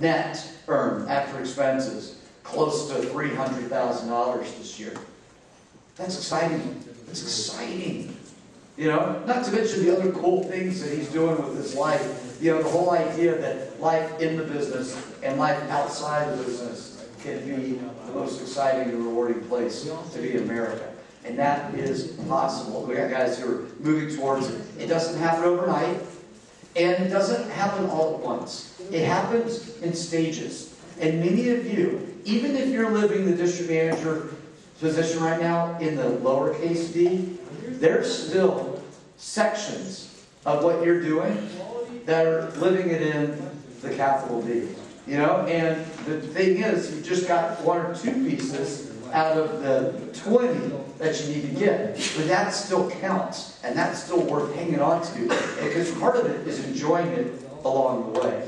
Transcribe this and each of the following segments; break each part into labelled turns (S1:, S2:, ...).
S1: net earned after expenses close to $300,000 this year. That's exciting. It's exciting. You know, not to mention the other cool things that he's doing with his life. You know, the whole idea that life in the business and life outside the business can be the most exciting and rewarding place to be in America. And that is possible. We got guys who are moving towards it. It doesn't happen overnight, and it doesn't happen all at once. It happens in stages. And many of you, even if you're living the district manager position right now in the lowercase d, there's still sections of what you're doing that are living it in the capital D. You know, and the thing is, you just got one or two pieces out of the 20 that you need to get. But that still counts, and that's still worth hanging on to. Because part of it is enjoying it along the way.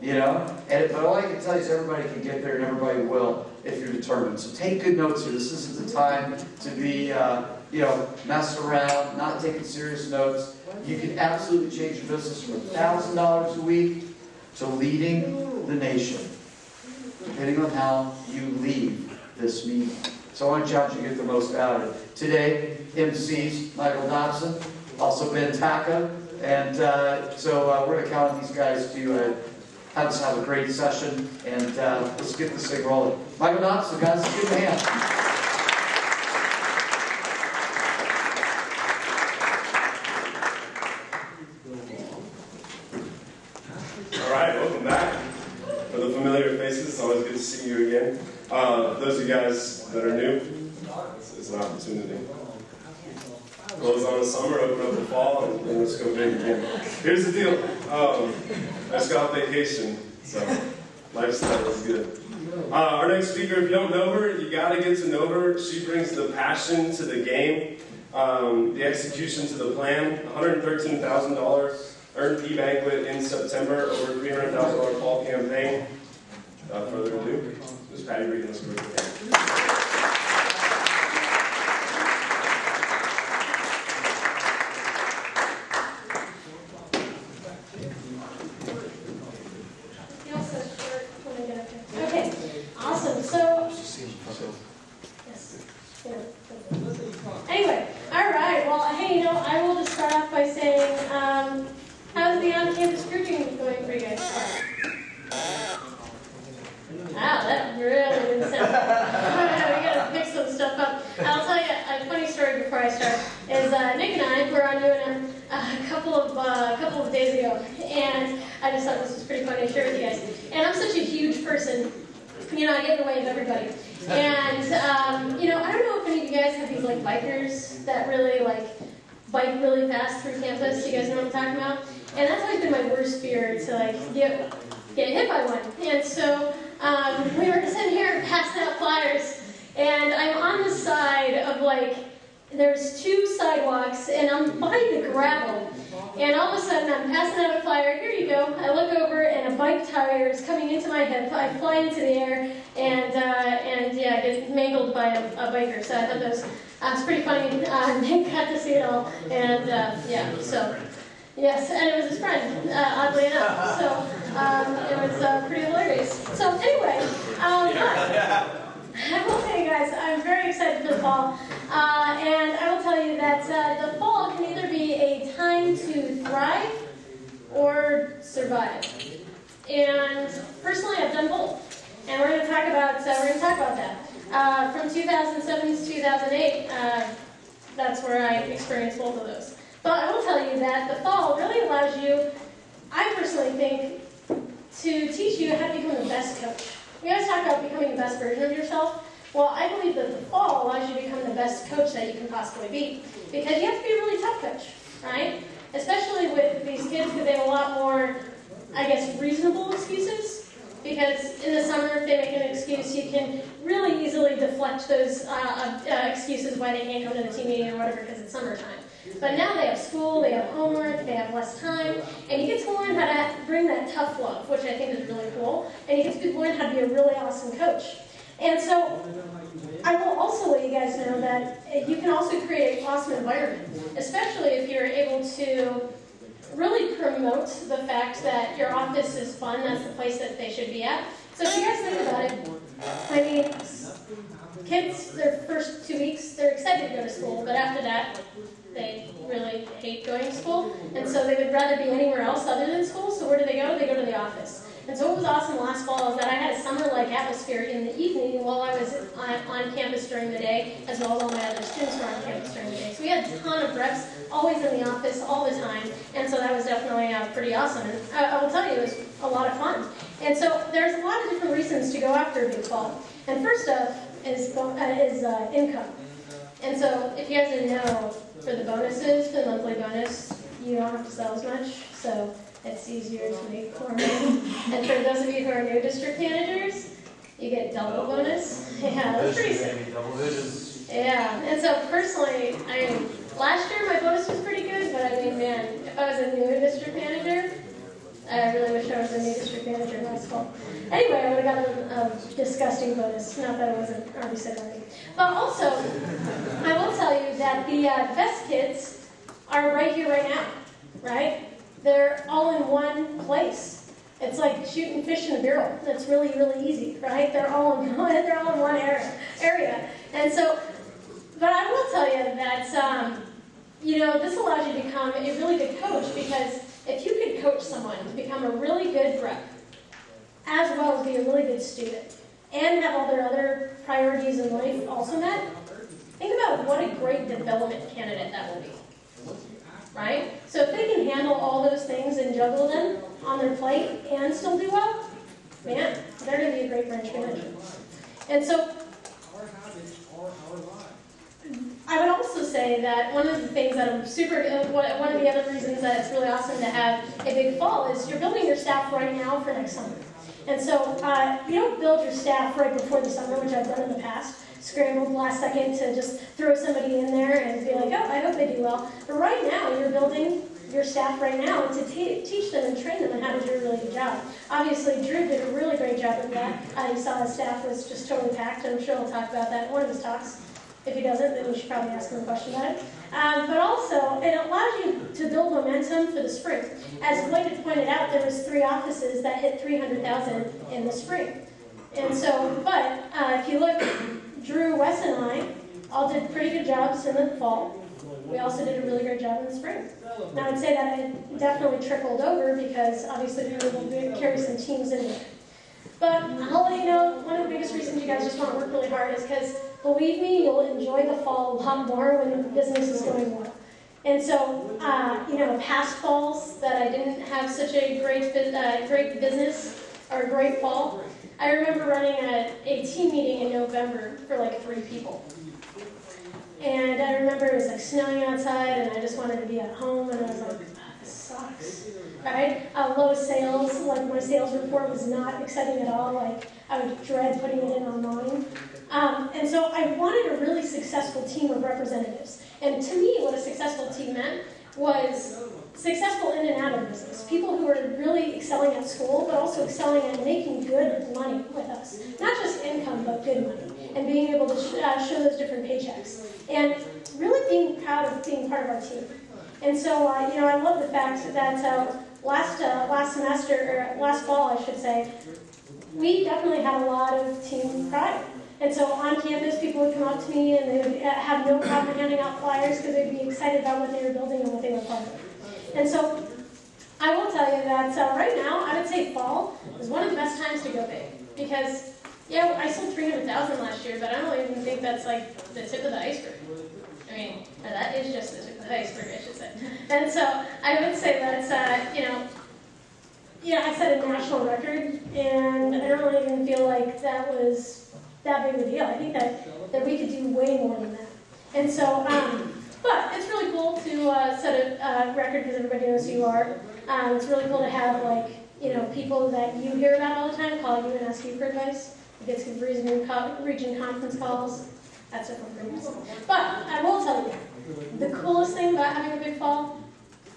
S1: You know? But all I can tell you is everybody can get there, and everybody will if you're determined. So take good notes here. This isn't the time to be, messing around, not taking serious notes. You can absolutely change your business from $1,000 a week to leading the nation, depending on how you leave this meeting. So I want to challenge you to get the most out of it. Today, MCs, Michael Dobson, also Ben Taka, and so we're going to count on these guys to have us have a great session, and let's get this thing rolling. Michael Dobson, guys, let's give him a hand.
S2: It's always good to see you again. Those of you guys that are new, it's an opportunity. Close on the summer, open up the fall, and then let's go big again. Here's the deal. I just got vacation, so lifestyle is good. Our next speaker, if you don't know her, you got to get to know her. She brings the passion to the game, the execution to the plan. $113,000 earned pbanq2 in September, over $300,000 fall campaign. Without further ado, Ms. Patty Regan is going to
S3: Okay, awesome. So, anyway, all right. Well, hey, I will just start off by saying, how's the on-campus recruiting going for you guys? Wow, that really didn't sound good. We gotta pick some stuff up. I'll tell you a funny story before I start. Is Nick and I were on doing a couple of days ago, and I just thought this was pretty funny to share with you guys. And I'm such a huge person, I get in the way of everybody. And I don't know if any of you guys have these bikers that really bike really fast through campus. You guys know what I'm talking about? And that's always been my worst fear, to get hit by one. And so we were sitting here passing out flyers, and I'm on the side of there's two sidewalks, and I'm by the gravel, and all of a sudden I'm passing out a flyer. Here you go. I look over, and a bike tire is coming into my hip. I fly into the air, and I get mangled by a biker. So I thought that was pretty funny. Nick got to see it all, and so. Yes, and it was his friend, oddly enough, so it was pretty hilarious. So anyway, I will tell you guys, I'm very excited for the fall, and I will tell you that the fall can either be a time to thrive or survive. And personally, I've done both, and we're going to talk about that. From 2007 to 2008, that's where I experienced both of those. But I will tell you that the fall really allows you, I personally think, to teach you how to become the best coach. We always talk about becoming the best version of yourself. Well, I believe that the fall allows you to become the best coach that you can possibly be. Because you have to be a really tough coach, right? Especially with these kids, because they have a lot more, reasonable excuses. Because in the summer, if they make an excuse, you can really easily deflect those excuses why they can't come to the team meeting or whatever because it's summertime. But now they have school, they have homework, they have less time, and you get to learn how to bring that tough love, which I think is really cool, and you get to learn how to be a really awesome coach. And so, I will also let you guys know that you can also create an awesome environment, especially if you're able to really promote the fact that your office is fun. That's the place that they should be at. So if you guys think about it, I mean, kids, their first 2 weeks, they're excited to go to school, but after that, they really hate going to school, and so they would rather be anywhere else other than school. So where do? They go to the office. And so what was awesome last fall is that I had a summer-like atmosphere in the evening while I was on campus during the day, as well as all my other students were on campus during the day. So we had a ton of reps, always in the office, all the time, and so that was definitely pretty awesome. And I will tell you, it was a lot of fun. And so there's a lot of different reasons to go after a big fall. And first up is income. And so if you guys didn't know, for the bonuses, for the monthly bonus, you don't have to sell as much, so it's easier to make more money. And for those of you who are new district managers, you get double bonus. Yeah, that's pretty sick. Yeah, and so personally, I mean, last year my bonus was pretty good, but I mean, man, if I was a new district manager, I really wish I was a new district manager last fall. Anyway, I would have got a disgusting bonus. Not that it wasn't already said already. But also, I will tell you that the best kids are right here, right now, right? They're all in one place. It's like shooting fish in a barrel. That's really, really easy, right? They're all in one area. And so, but I will tell you that, you know, this allows you to become a really good coach, because if you could coach someone to become a really good rep, as well as be a really good student, and have all their other priorities in life also met, think about what a great development candidate that will be, right? So if they can handle all those things and juggle them on their plate and still do well, man, they're going to be a great branch manager. And so I would also say that one of the things that I'm one of the other reasons that it's really awesome to have a big fall is you're building your staff right now for next summer. And so you don't build your staff right before the summer, which I've done in the past, scrambled last second to just throw somebody in there and be like, oh, I hope they do well. But right now, you're building your staff right now to teach them and train them on how to do a really good job. Obviously, Drew did a really great job of that. You saw his staff was just totally packed, and I'm sure he'll talk about that in one of his talks. If he doesn't, then you should probably ask him a question about it. But also, it allows you to build momentum for the spring. As Blake had pointed out, there was 3 offices that hit 300,000 in the spring. And so, but if you look, Drew, Wes, and I all did pretty good jobs in the fall. We also did a really great job in the spring. And I would say that it definitely trickled over, because obviously we were able to carry some teams in there. But I'll let you know, one of the biggest reasons you guys just want to work really hard is because, believe me, you'll enjoy the fall a lot more when the business is going well. And so, you know, past falls that I didn't have such a great business or a great fall, I remember running a team meeting in November for like 3 people. And I remember it was like snowing outside, and I just wanted to be at home, and I was like, this sucks, right? Low sales, like my sales report was not exciting at all. Like I would dread putting it in online. And so I wanted a really successful team of representatives. And to me, what a successful team meant was successful in and out of business. People who were really excelling at school, but also excelling at making good money with us. Not just income, but good money. And being able to show those different paychecks. And really being proud of being part of our team. And so, you know, I love the fact that last fall, I should say, we definitely had a lot of team pride. And so on campus, people would come up to me and they would have no problem handing out flyers because they'd be excited about what they were building and what they were part of. And so I will tell you that right now, I would say fall is one of the best times to go big. Because, yeah, I sold 300,000 last year, but I don't even think that's like the tip of the iceberg. I mean, that is just the tip of the iceberg, I should say. And so I would say that, you know, I set a national record, and I don't really even feel like that was that big of a deal. I think that we could do way more than that. And so, but it's really cool to set a record because everybody knows who you are. It's really cool to have, like, you know, people that you hear about all the time call you and ask you for advice. You get some region conference calls. That's it for me. But I will tell you, the coolest thing about having a big fall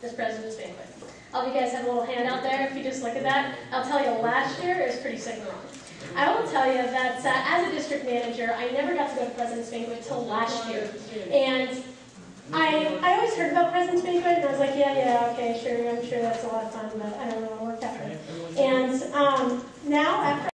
S3: is President's Banquet. All of you guys have a little handout there. If you just look at that, I'll tell you last year it was pretty sick and wrong. I will tell you that as a district manager, I never got to go to President's Banquet until last year. And I always heard about President's Banquet, and I was like, yeah, okay, sure, I'm sure that's a lot of fun, but I don't know, it worked out. And now, after